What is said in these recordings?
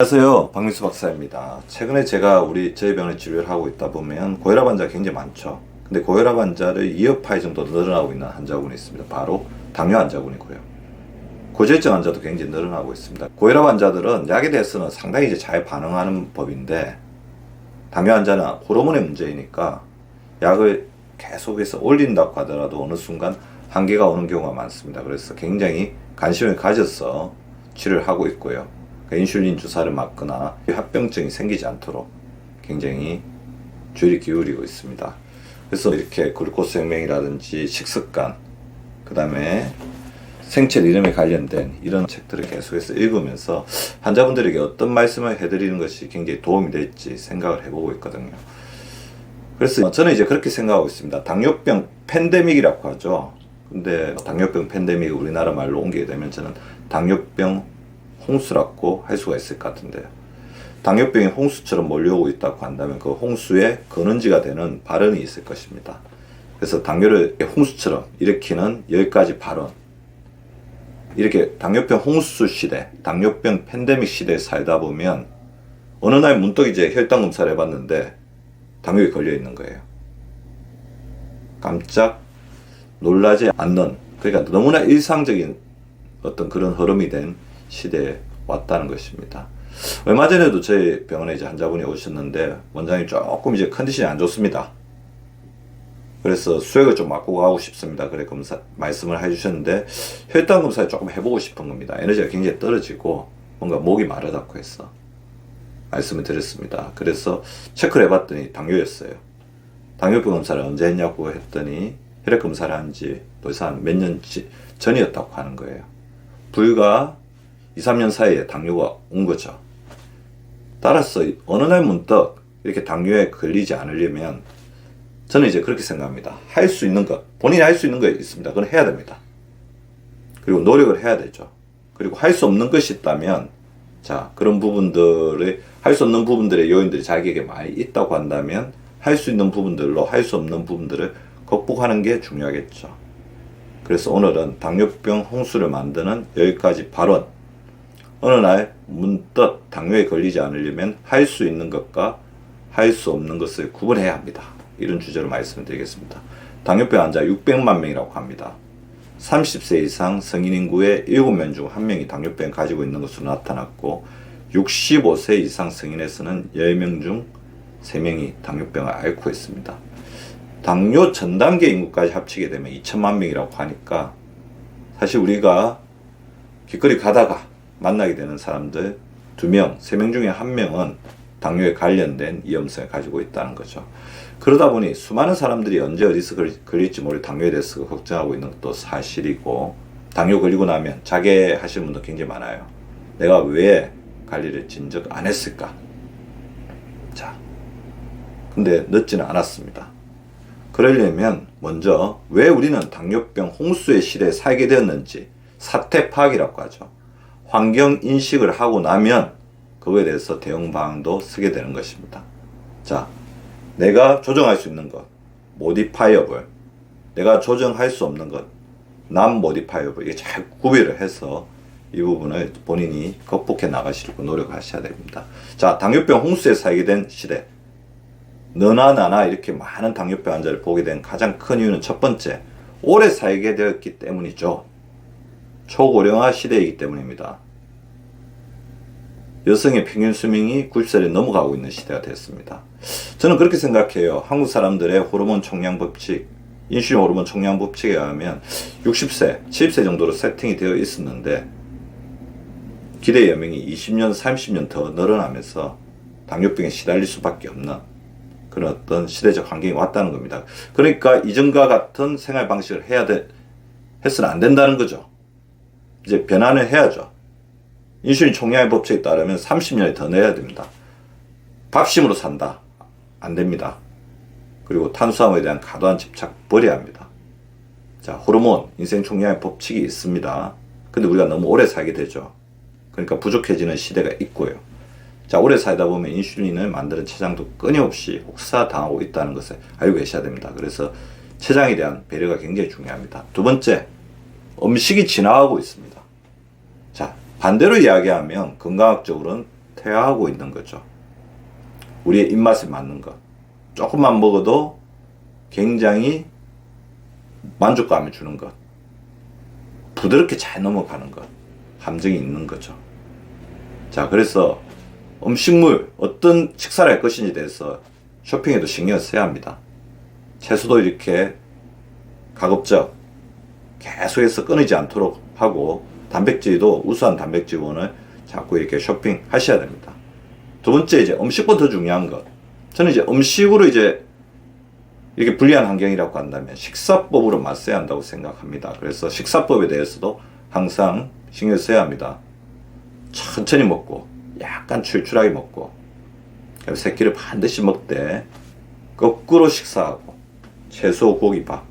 안녕하세요. 박민수 박사입니다. 최근에 제가 저희 병원에 진료를 하고 있다 보면 고혈압 환자가 굉장히 많죠. 근데 고혈압 환자를 2억 파이 정도 늘어나고 있는 환자군이 있습니다. 바로 당뇨 환자군이고요. 고지혈증 환자도 굉장히 늘어나고 있습니다. 고혈압 환자들은 약에 대해서는 상당히 이제 잘 반응하는 법인데, 당뇨 환자는 호르몬의 문제이니까 약을 계속해서 올린다고 하더라도 어느 순간 한계가 오는 경우가 많습니다. 그래서 굉장히 관심을 가져서 치료를 하고 있고요. 인슐린 주사를 맞거나 합병증이 생기지 않도록 굉장히 주의를 기울이고 있습니다. 그래서 이렇게 글루코스 혁명이라든지 식습관, 그 다음에 생체 리듬에 관련된 이런 책들을 계속해서 읽으면서 환자분들에게 어떤 말씀을 해드리는 것이 굉장히 도움이 될지 생각을 해보고 있거든요. 그래서 저는 이제 그렇게 생각하고 있습니다. 당뇨병 팬데믹이라고 하죠. 근데 당뇨병 팬데믹을 우리나라 말로 옮기게 되면 저는 당뇨병 홍수라고 할 수가 있을 것 같은데요. 당뇨병이 홍수처럼 몰려오고 있다고 한다면 그 홍수의 근원지가 되는 발언이 있을 것입니다. 그래서 당뇨를 홍수처럼 일으키는 10가지 발언, 이렇게 당뇨병 홍수 시대, 당뇨병 팬데믹 시대에 살다 보면 어느 날 문득 이제 혈당 검사를 해봤는데 당뇨에 걸려 있는 거예요. 깜짝 놀라지 않는, 그러니까 너무나 일상적인 어떤 그런 흐름이 된 시대에 왔다는 것입니다. 얼마 전에도 저희 병원에 이제 환자분이 오셨는데 원장님 조금 이제 컨디션이 안 좋습니다. 그래서 수액을 좀 맞고 가고 싶습니다. 그래 말씀을 해주셨는데 혈당 검사를 조금 해보고 싶은 겁니다. 에너지가 굉장히 떨어지고 뭔가 목이 마르다고 해서 말씀을 드렸습니다. 그래서 체크를 해봤더니 당뇨였어요. 당뇨병 검사를 언제 했냐고 했더니 혈액 검사를 한 지 벌써 한 몇 년 전이었다고 하는 거예요. 불과 2, 3년 사이에 당뇨가 온 거죠. 따라서 어느 날 문득 이렇게 당뇨에 걸리지 않으려면 저는 이제 그렇게 생각합니다. 할 수 있는 것, 본인이 할 수 있는 거 있습니다. 그건 해야 됩니다. 그리고 노력을 해야 되죠. 그리고 할 수 없는 것이 있다면, 자, 그런 부분들을, 할 수 없는 부분들의 요인들이 자기에게 많이 있다고 한다면 할 수 있는 부분들로 할 수 없는 부분들을 극복하는 게 중요하겠죠. 그래서 오늘은 당뇨병 홍수를 만드는 10가지 발언, 어느 날 문득 당뇨에 걸리지 않으려면 할 수 있는 것과 할 수 없는 것을 구분해야 합니다. 이런 주제로 말씀을 드리겠습니다. 당뇨병 환자 600만 명이라고 합니다. 30세 이상 성인 인구의 7명 중 1명이 당뇨병을 가지고 있는 것으로 나타났고, 65세 이상 성인에서는 10명 중 3명이 당뇨병을 앓고 있습니다. 당뇨 전 단계 인구까지 합치게 되면 2천만 명이라고 하니까 사실 우리가 길거리 가다가 만나게 되는 사람들 2명, 3명 중에 1명은 당뇨에 관련된 위험성을 가지고 있다는 거죠. 그러다 보니 수많은 사람들이 언제 어디서 걸릴지 모를 당뇨에 대해서 걱정하고 있는 것도 사실이고, 당뇨 걸리고 나면 자괴하시는 분도 굉장히 많아요. 내가 왜 관리를 진즉 안 했을까? 자, 근데 늦지는 않았습니다. 그러려면 먼저 왜 우리는 당뇨병 홍수의 시대에 살게 되었는지 사태 파악이라고 하죠. 환경 인식을 하고 나면 그거에 대해서 대응 방안도 쓰게 되는 것입니다. 자, 내가 조정할 수 있는 것, modifiable, 내가 조정할 수 없는 것, non-modifiable, 이게 잘 구별을 해서 이 부분을 본인이 극복해 나가시려고 노력하셔야 됩니다. 자, 당뇨병 홍수에 살게 된 시대, 너나 나나 이렇게 많은 당뇨병 환자를 보게 된 가장 큰 이유는 첫 번째, 오래 살게 되었기 때문이죠. 초고령화 시대이기 때문입니다. 여성의 평균 수명이 90세를 넘어가고 있는 시대가 됐습니다. 저는 그렇게 생각해요. 한국 사람들의 호르몬 총량 법칙, 인슐린 호르몬 총량 법칙에 의하면 60세, 70세 정도로 세팅이 되어 있었는데 기대 여명이 20년, 30년 더 늘어나면서 당뇨병에 시달릴 수밖에 없는 그런 어떤 시대적 환경이 왔다는 겁니다. 그러니까 이전과 같은 생활 방식을 해서는 안 된다는 거죠. 이제 변화를 해야죠. 인슐린 총량의 법칙에 따르면 30년이 더 내야 됩니다. 밥심으로 산다. 안 됩니다. 그리고 탄수화물에 대한 과도한 집착 버려야 합니다. 자, 호르몬, 인생 총량의 법칙이 있습니다. 근데 우리가 너무 오래 살게 되죠. 그러니까 부족해지는 시대가 있고요. 자, 오래 살다 보면 인슐린을 만드는 췌장도 끊임없이 혹사당하고 있다는 것을 알고 계셔야 됩니다. 그래서 췌장에 대한 배려가 굉장히 중요합니다. 두 번째, 음식이 진화하고 있습니다. 자, 반대로 이야기하면 건강학적으로는 퇴화하고 있는 거죠. 우리의 입맛에 맞는 것. 조금만 먹어도 굉장히 만족감을 주는 것. 부드럽게 잘 넘어가는 것. 함정이 있는 거죠. 자, 그래서 음식물, 어떤 식사를 할 것인지에 대해서 쇼핑에도 신경을 써야 합니다. 채소도 이렇게 가급적 계속해서 끊이지 않도록 하고, 단백질도 우수한 단백질원을 자꾸 이렇게 쇼핑 하셔야 됩니다. 두 번째, 이제 음식보다 더 중요한 것. 저는 이제 음식으로 이제 이렇게 불리한 환경이라고 한다면 식사법으로 맞서야 한다고 생각합니다. 그래서 식사법에 대해서도 항상 신경을 써야 합니다. 천천히 먹고, 약간 출출하게 먹고, 세 끼를 반드시 먹되, 거꾸로 식사하고, 채소, 고기, 밥.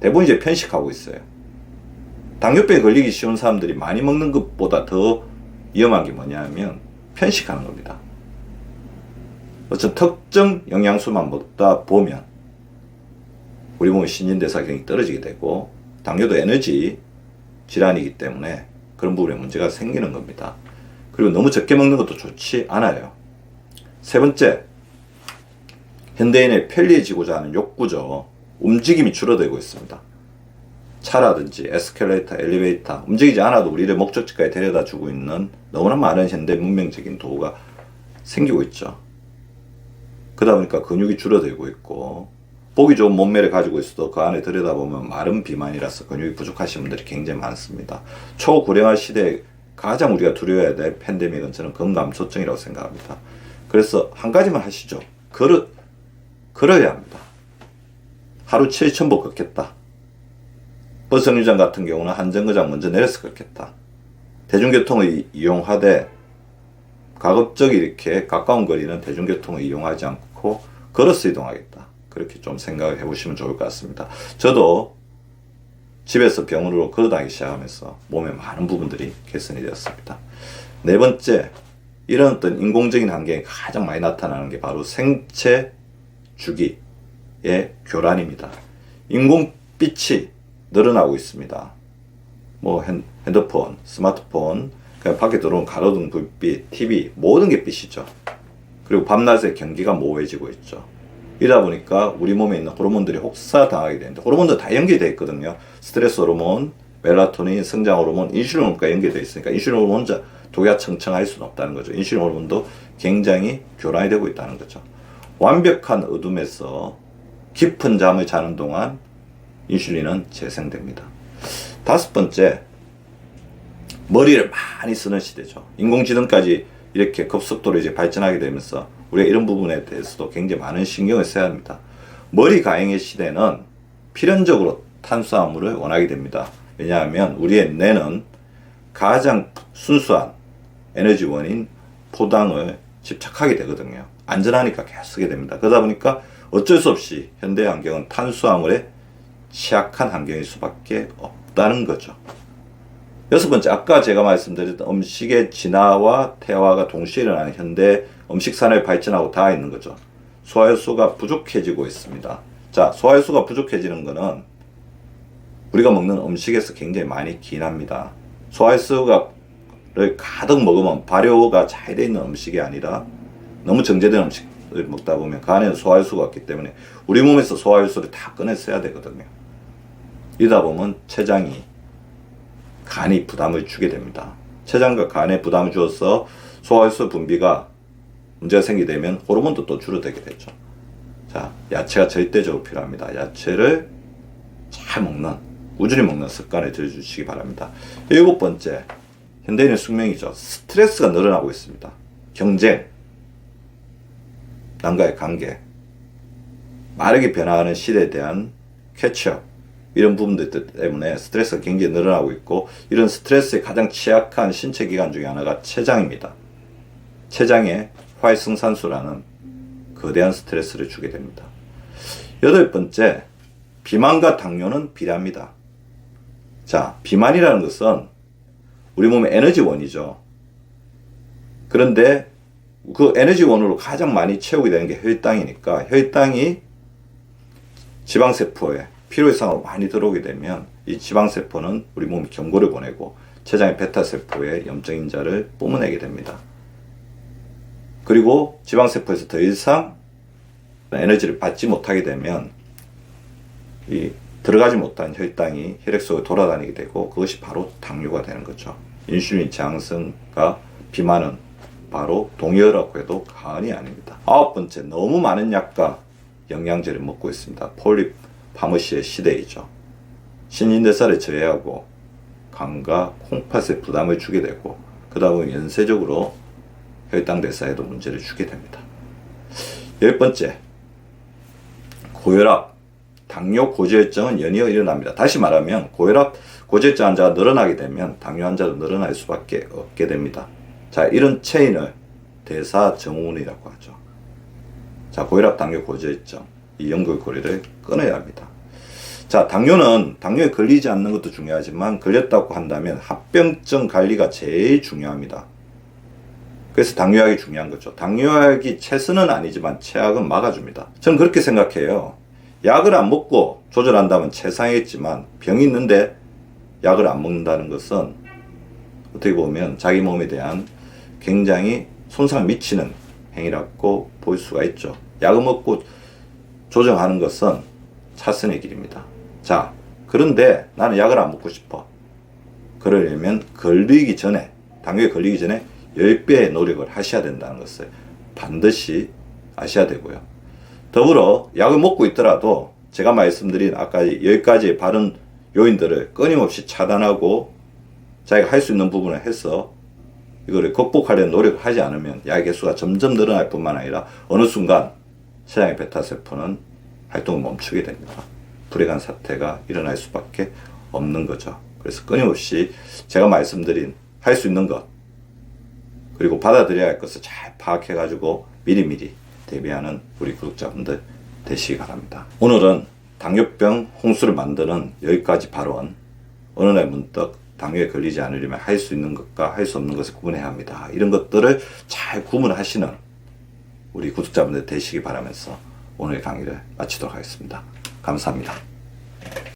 대부분 이제 편식하고 있어요. 당뇨병에 걸리기 쉬운 사람들이 많이 먹는 것보다 더 위험한 게 뭐냐면 편식하는 겁니다. 어떤 특정 영양소만 먹다 보면 우리 몸의 신진대사 기능이 떨어지게 되고, 당뇨도 에너지 질환이기 때문에 그런 부분에 문제가 생기는 겁니다. 그리고 너무 적게 먹는 것도 좋지 않아요. 세 번째, 현대인의 편리해지고자 하는 욕구죠. 움직임이 줄어들고 있습니다. 차라든지 에스컬레이터, 엘리베이터, 움직이지 않아도 우리를 목적지까지 데려다 주고 있는 너무나 많은 현대 문명적인 도구가 생기고 있죠. 그러다 보니까 근육이 줄어들고 있고, 보기 좋은 몸매를 가지고 있어도 그 안에 들여다보면 마른 비만이라서 근육이 부족하신 분들이 굉장히 많습니다. 초고령화 시대에 가장 우리가 두려워해야 될 팬데믹은 저는 건강감소증이라고 생각합니다. 그래서 한 가지만 하시죠. 걸어야 합니다. 하루 7,000보 걷겠다. 버스 정류장 같은 경우는 한 정거장 먼저 내려서 걷겠다. 대중교통을 이용하되 가급적 이렇게 가까운 거리는 대중교통을 이용하지 않고 걸어서 이동하겠다. 그렇게 좀 생각을 해보시면 좋을 것 같습니다. 저도 집에서 병원으로 걸어다니기 시작하면서 몸의 많은 부분들이 개선이 되었습니다. 네 번째, 이런 어떤 인공적인 환경이 가장 많이 나타나는 게 바로 생체 주기의 교란입니다. 인공빛이 늘어나고 있습니다. 뭐 핸드폰, 스마트폰, 그냥 밖에 들어온 가로등 불빛, TV, 모든 게 빛이죠. 그리고 밤낮의 경계가 모호해지고 있죠. 이러다 보니까 우리 몸에 있는 호르몬들이 혹사당하게 되는데, 호르몬도 다 연결되어 있거든요. 스트레스 호르몬, 멜라토닌, 성장 호르몬, 인슐린 호르몬과 연결되어 있으니까 인슐린 호르몬 혼자 독야청청할 수는 없다는 거죠. 인슐린 호르몬도 굉장히 교란이 되고 있다는 거죠. 완벽한 어둠에서 깊은 잠을 자는 동안 인슐린은 재생됩니다. 다섯 번째, 머리를 많이 쓰는 시대죠. 인공지능까지 이렇게 급속도로 이제 발전하게 되면서 우리가 이런 부분에 대해서도 굉장히 많은 신경을 써야 합니다. 머리 가행의 시대는 필연적으로 탄수화물을 원하게 됩니다. 왜냐하면 우리의 뇌는 가장 순수한 에너지원인 포당을 집착하게 되거든요. 안전하니까 계속 쓰게 됩니다. 그러다 보니까 어쩔 수 없이 현대 환경은 탄수화물에 취약한 환경일 수밖에 없다는 거죠. 여섯 번째, 아까 제가 말씀드렸던 음식의 진화와 퇴화가 동시에 일어나는 현대 음식 산업이 발전하고 닿아 있는 거죠. 소화효소가 부족해지고 있습니다. 자, 소화효소가 부족해지는 거는 우리가 먹는 음식에서 굉장히 많이 기인합니다. 소화효소를 가득 먹으면 발효가 잘 돼 있는 음식이 아니라 너무 정제된 음식을 먹다 보면 그 안에는 소화효소가 없기 때문에 우리 몸에서 소화효소를 다 꺼내서야 되거든요. 이러다 보면 췌장이 간이 부담을 주게 됩니다. 췌장과 간에 부담을 주어서 소화효소 분비가 문제가 생기게 되면 호르몬도 또 줄어들게 되죠. 자, 야채가 절대적으로 필요합니다. 야채를 잘 먹는, 꾸준히 먹는 습관을 들여주시기 바랍니다. 일곱 번째, 현대인의 숙명이죠. 스트레스가 늘어나고 있습니다. 경쟁, 남과의 관계, 빠르게 변화하는 시대에 대한 캐치업, 이런 부분들 때문에 스트레스가 굉장히 늘어나고 있고, 이런 스트레스에 가장 취약한 신체 기관 중에 하나가 췌장입니다. 췌장에 활성산소라는 거대한 스트레스를 주게 됩니다. 여덟 번째, 비만과 당뇨는 비례합니다. 자, 비만이라는 것은 우리 몸의 에너지원이죠. 그런데 그 에너지원으로 가장 많이 채우게 되는 게 혈당이니까, 혈당이 지방세포에 필요 이상으로 많이 들어오게 되면 이 지방세포는 우리 몸이 경고를 보내고 췌장의 베타세포에 염증인자를 뿜어내게 됩니다. 그리고 지방세포에서 더 이상 에너지를 받지 못하게 되면 이 들어가지 못한 혈당이 혈액 속에 돌아다니게 되고 그것이 바로 당뇨가 되는 거죠. 인슐린 저항성과 비만은 바로 동요라고 해도 과언이 아닙니다. 9번째, 너무 많은 약과 영양제를 먹고 있습니다. 폴리파머시의 시대이죠. 신진대사를 저해하고 간과 콩팥에 부담을 주게 되고 그러다 보면 연쇄적으로 혈당 대사에도 문제를 주게 됩니다. 10번째, 고혈압, 당뇨, 고지혈증은 연이어 일어납니다. 다시 말하면 고혈압, 고지혈증 환자가 늘어나게 되면 당뇨 환자도 늘어날 수밖에 없게 됩니다. 자, 이런 체인을 대사증후군이라고 하죠. 자, 고혈압, 당뇨, 고지혈증, 이 연골고리를 끊어야 합니다. 자, 당뇨에 걸리지 않는 것도 중요하지만 걸렸다고 한다면 합병증 관리가 제일 중요합니다. 그래서 당뇨약이 중요한 거죠. 당뇨약이 최선은 아니지만 최악은 막아줍니다. 저는 그렇게 생각해요. 약을 안 먹고 조절한다면 최상이겠지만 병이 있는데 약을 안 먹는다는 것은 어떻게 보면 자기 몸에 대한 굉장히 손상을 미치는 행위라고 볼 수가 있죠. 약을 먹고 조정하는 것은 차선의 길입니다. 자, 그런데 나는 약을 안 먹고 싶어. 그러려면 당뇨에 걸리기 전에 10배의 노력을 하셔야 된다는 것을 반드시 아셔야 되고요. 더불어 약을 먹고 있더라도 제가 말씀드린 아까 10가지의 바른 요인들을 끊임없이 차단하고 자기가 할 수 있는 부분을 해서 이거를 극복하려는 노력을 하지 않으면 약의 개수가 점점 늘어날 뿐만 아니라 어느 순간 췌장의 베타세포는 활동을 멈추게 됩니다. 불행한 사태가 일어날 수밖에 없는 거죠. 그래서 끊임없이 제가 말씀드린 할 수 있는 것 그리고 받아들여야 할 것을 잘 파악해가지고 미리미리 대비하는 우리 구독자분들 되시기 바랍니다. 오늘은 당뇨병 홍수를 만드는 10가지 발언, 어느 날 문득 당뇨에 걸리지 않으려면 할 수 있는 것과 할 수 없는 것을 구분해야 합니다. 이런 것들을 잘 구분하시는 우리 구독자분들 되시기 바라면서 오늘 강의를 마치도록 하겠습니다. 감사합니다.